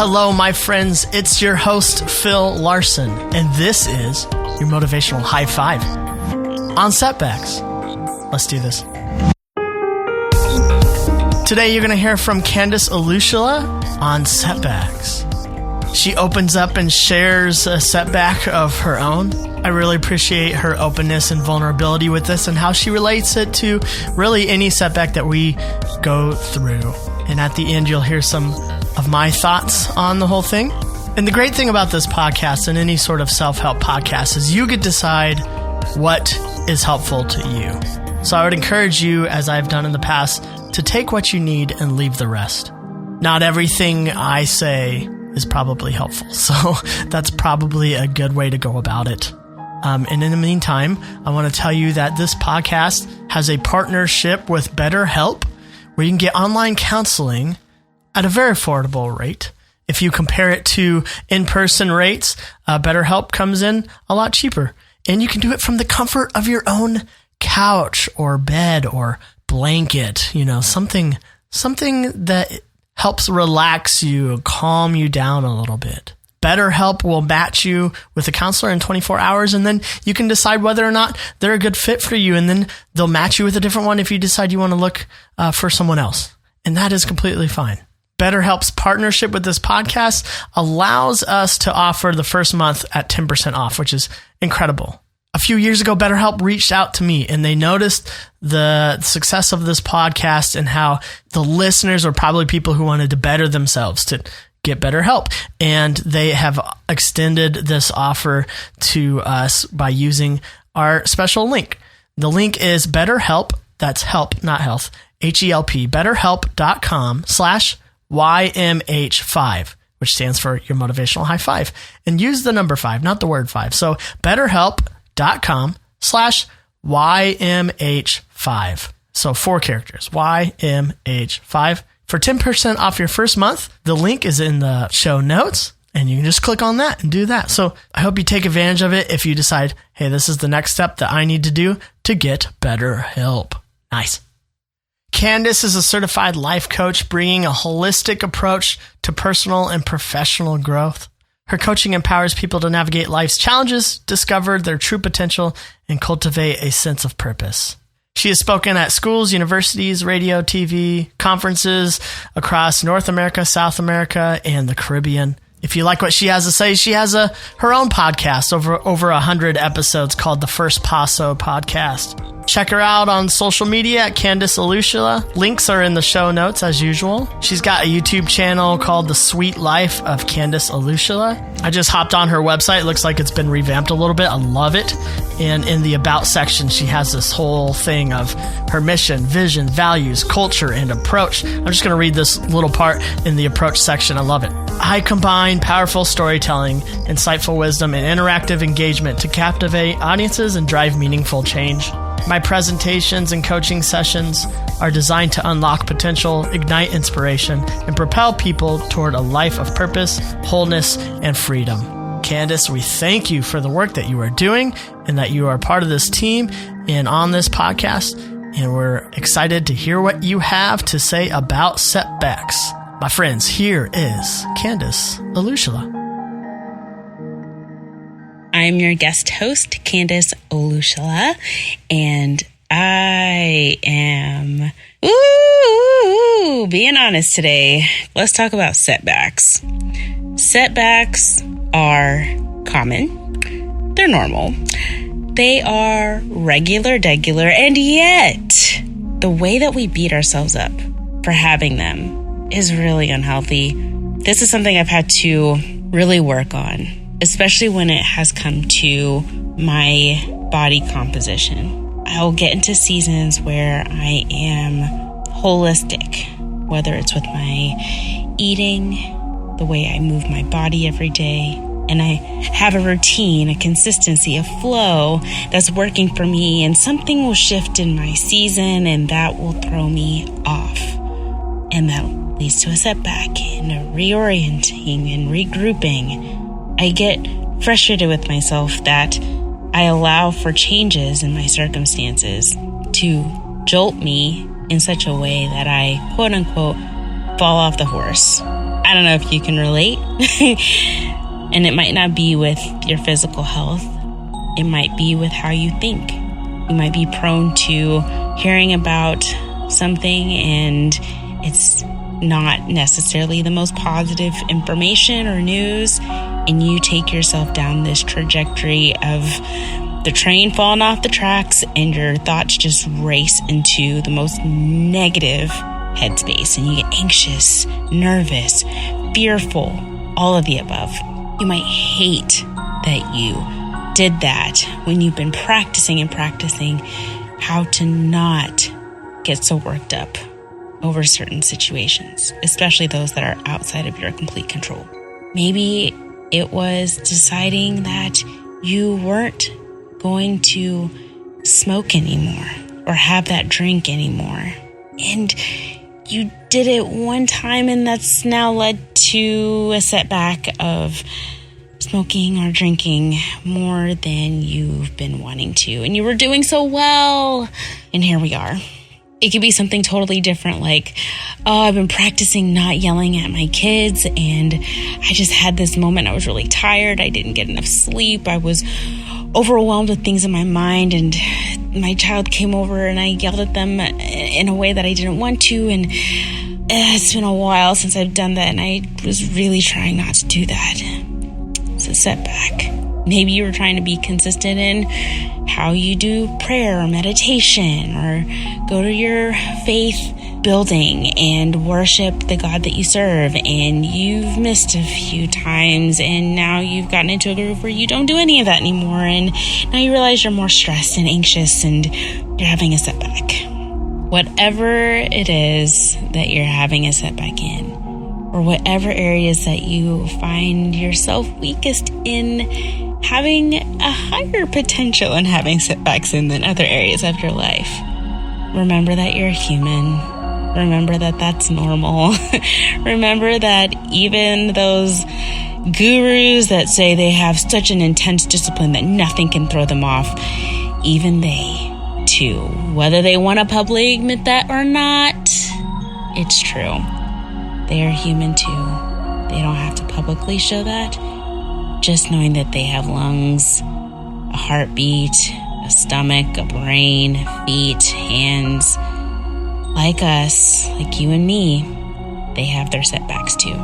Hello, my friends. It's your host, Phil Larson, and this is your motivational high five on Setbacks. Let's do this. Today, you're going to hear from Candace Olusola on Setbacks. She opens up and shares a setback of her own. I really appreciate her openness and vulnerability with this and how she relates it to really any setback that we go through. And at the end, you'll hear some of my thoughts on the whole thing. And the great thing about this podcast and any sort of self-help podcast is you get to decide what is helpful to you. So I would encourage you, as I've done in the past, to take what you need and leave the rest. Not everything I say is probably helpful, so that's probably a good way to go about it. And in the meantime, I want to tell you that this podcast has a partnership with BetterHelp, where you can get online counseling at a very affordable rate. If you compare it to in-person rates, BetterHelp comes in a lot cheaper. And you can do it from the comfort of your own couch or bed or blanket, something that helps relax you, calm you down a little bit. BetterHelp will match you with a counselor in 24 hours, and then you can decide whether or not they're a good fit for you, and then they'll match you with a different one if you decide you want to look for someone else. And that is completely fine. BetterHelp's partnership with this podcast allows us to offer the first month at 10% off, which is incredible. A few years ago, BetterHelp reached out to me and they noticed the success of this podcast and how the listeners are probably people who wanted to better themselves, to get better help. And they have extended this offer to us by using our special link. The link is BetterHelp. That's help, not health. HELP. BetterHelp.com/YMH5, which stands for your motivational high five. And use the number 5, not the word 5. So BetterHelp.com/YMH5. So 4 characters, YMH5. For 10% off your first month, the link is in the show notes, and you can just click on that and do that. So I hope you take advantage of it if you decide, hey, this is the next step that I need to do to get better help. Nice. Candace is a certified life coach bringing a holistic approach to personal and professional growth. Her coaching empowers people to navigate life's challenges, discover their true potential, and cultivate a sense of purpose. She has spoken at schools, universities, radio, TV, conferences across North America, South America, and the Caribbean. If you like what she has to say, she has her own podcast, over 100 episodes, called the First Paso podcast. Check her out on social media at Candace Olusola. Links are in the show notes as usual. She's got a YouTube channel called The Sweet Life of Candace Olusola. I just hopped on her website. It looks like it's been revamped a little bit. I love it. And in the About section, she has this whole thing of her mission, vision, values, culture, and approach. I'm just going to read this little part in the approach section. I love it. I combine powerful storytelling, insightful wisdom, and interactive engagement to captivate audiences and drive meaningful change. My presentations and coaching sessions are designed to unlock potential, ignite inspiration, and propel people toward a life of purpose, wholeness, and freedom. Candace, we thank you for the work that you are doing and that you are part of this team and on this podcast. And we're excited to hear what you have to say about setbacks. My friends, here is Candace Olusola. I'm your guest host, Candace Olusola, and I am being honest today. Let's talk about setbacks. Setbacks are common. They're normal. They are regular, and yet the way that we beat ourselves up for having them is really unhealthy. This is something I've had to really work on, especially when it has come to my body composition. I'll get into seasons where I am holistic, whether it's with my eating, the way I move my body every day, and I have a routine, a consistency, a flow that's working for me, and something will shift in my season and that will throw me off. And that leads to a setback and a reorienting and regrouping. I get frustrated with myself that I allow for changes in my circumstances to jolt me in such a way that I, quote unquote, fall off the horse. I don't know if you can relate. And it might not be with your physical health. It might be with how you think. You might be prone to hearing about something and it's not necessarily the most positive information or news, and you take yourself down this trajectory of the train falling off the tracks and your thoughts just race into the most negative headspace, and you get anxious, nervous, fearful, all of the above. You might hate that you did that when you've been practicing how to not get so worked up over certain situations, especially those that are outside of your complete control. Maybe it was deciding that you weren't going to smoke anymore or have that drink anymore. And you did it one time, and that's now led to a setback of smoking or drinking more than you've been wanting to. And you were doing so well, and here we are. It could be something totally different, like, oh, I've been practicing not yelling at my kids, and I just had this moment. I was really tired. I didn't get enough sleep. I was overwhelmed with things in my mind, and my child came over, and I yelled at them in a way that I didn't want to, and it's been a while since I've done that, and I was really trying not to do that. It's a setback. Maybe you were trying to be consistent in how you do prayer or meditation, or go to your faith building and worship the God that you serve, and you've missed a few times, and now you've gotten into a group where you don't do any of that anymore, and now you realize you're more stressed and anxious and you're having a setback. Whatever it is that you're having a setback in, or whatever areas that you find yourself weakest in, having a higher potential in having setbacks in than other areas of your life. Remember that you're human. Remember that that's normal. Remember that even those gurus that say they have such an intense discipline that nothing can throw them off, even they too, whether they want to publicly admit that or not, it's true. They are human too. They don't have to publicly show that. Just knowing that they have lungs, a heartbeat, a stomach, a brain, feet, hands, like us, like you and me, they have their setbacks too.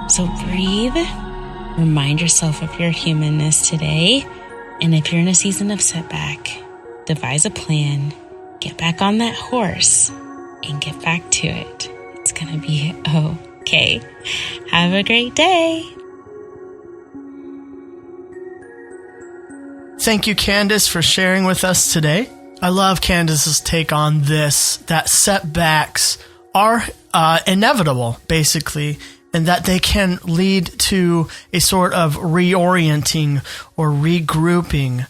So breathe, remind yourself of your humanness today, and if you're in a season of setback, devise a plan, get back on that horse, and get back to it. It's gonna be okay. Have a great day. Thank you, Candace, for sharing with us today. I love Candace's take on this, that setbacks are inevitable, basically, and that they can lead to a sort of reorienting or regrouping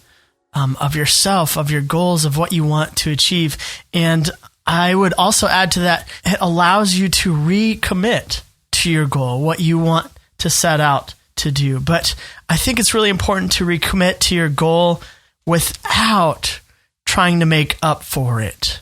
of yourself, of your goals, of what you want to achieve. And I would also add to that, it allows you to recommit to your goal, what you want to set out to do. But I think it's really important to recommit to your goal without trying to make up for it.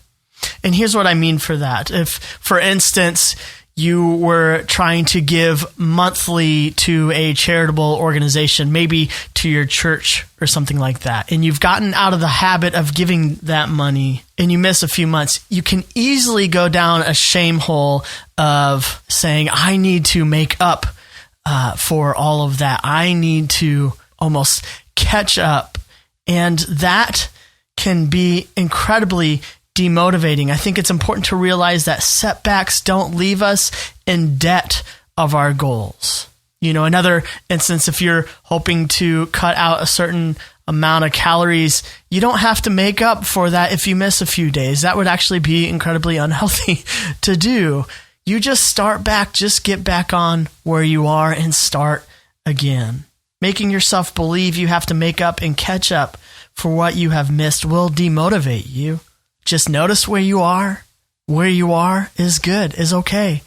And here's what I mean for that. If, for instance, you were trying to give monthly to a charitable organization, maybe to your church or something like that, and you've gotten out of the habit of giving that money and you miss a few months, you can easily go down a shame hole of saying, I need to make up for all of that. I need to almost catch up. And that can be incredibly demotivating. I think it's important to realize that setbacks don't leave us in debt of our goals. You know, another instance, if you're hoping to cut out a certain amount of calories, you don't have to make up for that if you miss a few days. That would actually be incredibly unhealthy to do. You just start back, just get back on where you are and start again. Making yourself believe you have to make up and catch up for what you have missed will demotivate you. Just notice where you are. Where you are is good, is okay.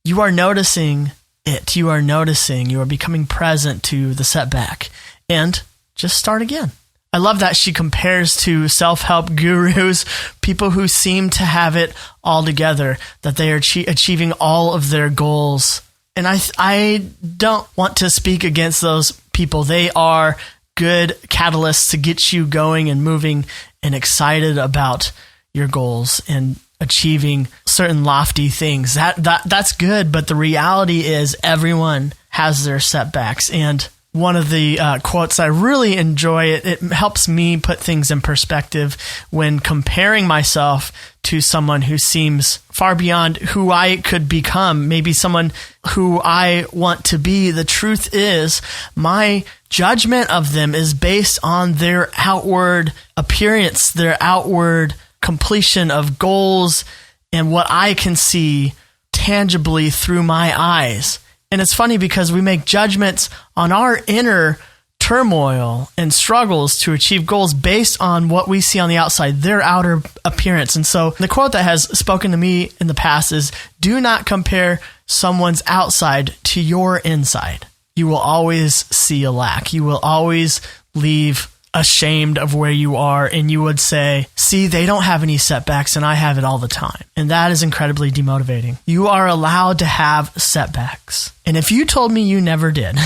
You are noticing it. You are becoming present to the setback. And just start again. I love that she compares to self-help gurus, people who seem to have it all together, that they are achieving all of their goals. And I don't want to speak against those people. They are good catalysts to get you going and moving and excited about your goals and achieving certain lofty things. That's good, but the reality is everyone has their setbacks. And one of the quotes I really enjoy, it helps me put things in perspective when comparing myself to someone who seems far beyond who I could become, maybe someone who I want to be. The truth is, my judgment of them is based on their outward appearance, their outward completion of goals, and what I can see tangibly through my eyes. And it's funny because we make judgments on our inner turmoil and struggles to achieve goals based on what we see on the outside, their outer appearance. And so the quote that has spoken to me in the past is, do not compare someone's outside to your inside. You will always see a lack. You will always leave ashamed of where you are, and you would say, see, they don't have any setbacks and I have it all the time. And that is incredibly demotivating. You are allowed to have setbacks. And if you told me you never did,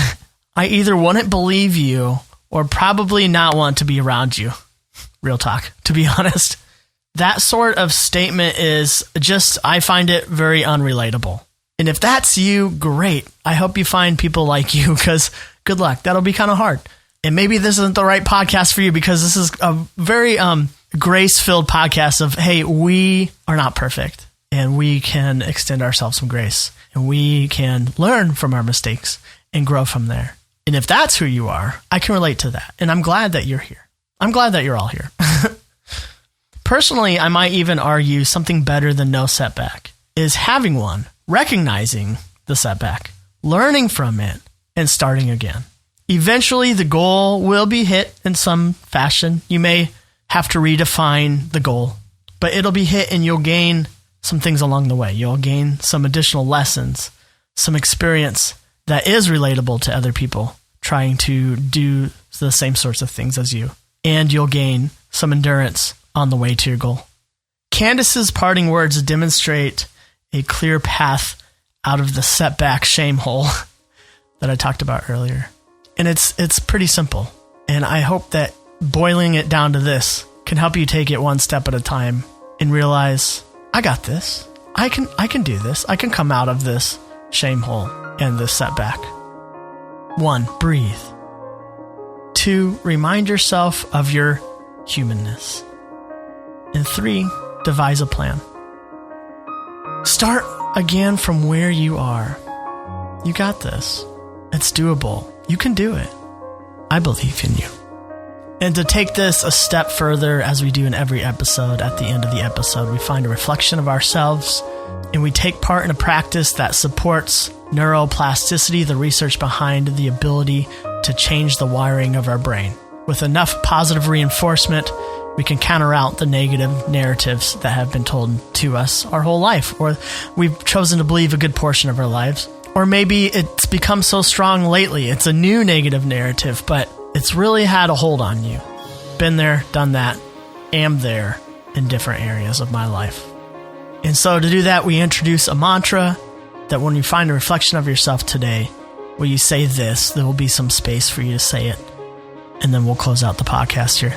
I either wouldn't believe you or probably not want to be around you. Real talk, to be honest. That sort of statement is just, I find it very unrelatable. And if that's you, great. I hope you find people like you, because good luck. That'll be kind of hard. And maybe this isn't the right podcast for you, because this is a very grace-filled podcast of, hey, we are not perfect, and we can extend ourselves some grace, and we can learn from our mistakes and grow from there. And if that's who you are, I can relate to that. And I'm glad that you're here. I'm glad that you're all here. Personally, I might even argue something better than no setback is having one, recognizing the setback, learning from it, and starting again. Eventually, the goal will be hit in some fashion. You may have to redefine the goal, but it'll be hit and you'll gain some things along the way. You'll gain some additional lessons, some experience that is relatable to other people trying to do the same sorts of things as you. And you'll gain some endurance on the way to your goal. Candace's parting words demonstrate a clear path out of the setback shame hole that I talked about earlier. And it's pretty simple. And I hope that boiling it down to this can help you take it one step at a time and realize, I got this. I can do this. I can come out of this shame hole and this setback. 1, breathe. 2, remind yourself of your humanness. And 3, devise a plan. Start again from where you are. You got this. It's doable. You can do it. I believe in you. And to take this a step further, as we do in every episode, at the end of the episode, we find a reflection of ourselves and we take part in a practice that supports neuroplasticity, the research behind the ability to change the wiring of our brain. With enough positive reinforcement, we can counter out the negative narratives that have been told to us our whole life, or we've chosen to believe a good portion of our lives. Or maybe it's become so strong lately, it's a new negative narrative, but it's really had a hold on you. Been there, done that, am there in different areas of my life. And so to do that, we introduce a mantra that when you find a reflection of yourself today, where you say this, there will be some space for you to say it. And then we'll close out the podcast here.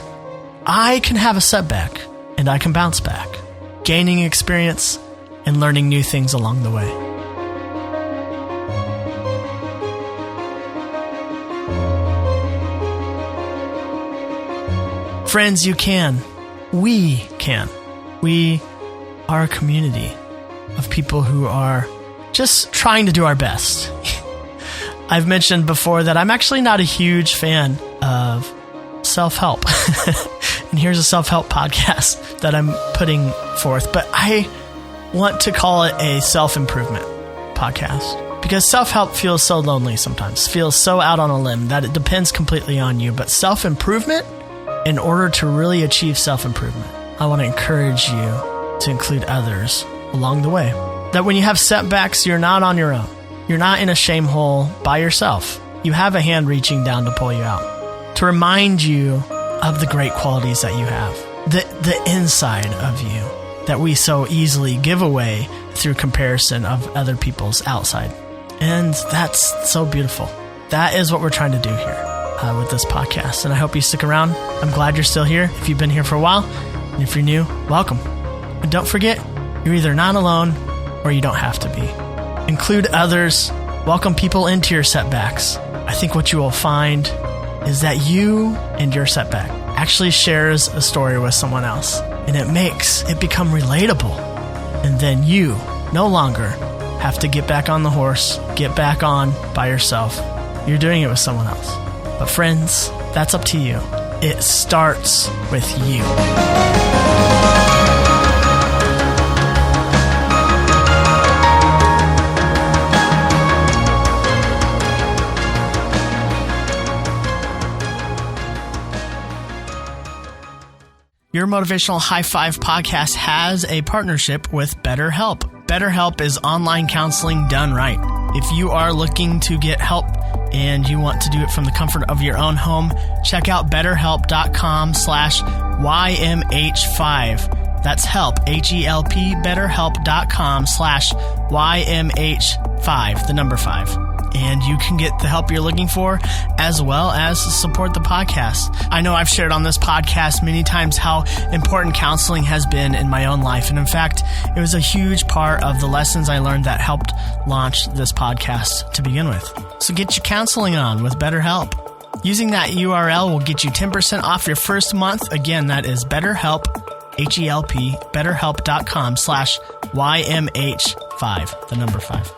I can have a setback, and I can bounce back, gaining experience and learning new things along the way. Friends, you can. We can. We are a community of people who are just trying to do our best. I've mentioned before that I'm actually not a huge fan of self-help. And here's a self-help podcast that I'm putting forth. But I want to call it a self-improvement podcast. Because self-help feels so lonely sometimes, feels so out on a limb that it depends completely on you. But self-improvement, in order to really achieve self-improvement, I want to encourage you to include others along the way. That when you have setbacks, you're not on your own. You're not in a shame hole by yourself. You have a hand reaching down to pull you out, to remind you of the great qualities that you have, the inside of you that we so easily give away through comparison of other people's outside. And that's so beautiful. That is what we're trying to do here with this podcast. And I hope you stick around. I'm glad you're still here. If you've been here for a while, and if you're new, welcome. And don't forget, you're either not alone or you don't have to be. Include others. Welcome people into your setbacks. I think what you will find is that you and your setback actually shares a story with someone else. And it makes it become relatable. And then you no longer have to get back on the horse, get back on by yourself. You're doing it with someone else. But friends, that's up to you. It starts with you. Your Motivational High Five podcast has a partnership with BetterHelp. BetterHelp is online counseling done right. If you are looking to get help and you want to do it from the comfort of your own home, check out BetterHelp.com/YMH5. That's help, H-E-L-P, BetterHelp.com/YMH5, the number 5. And you can get the help you're looking for as well as support the podcast. I know I've shared on this podcast many times how important counseling has been in my own life. And in fact, it was a huge part of the lessons I learned that helped launch this podcast to begin with. So get your counseling on with BetterHelp. Using that URL will get you 10% off your first month. Again, that is BetterHelp, H-E-L-P, BetterHelp.com/YMH5, the number 5.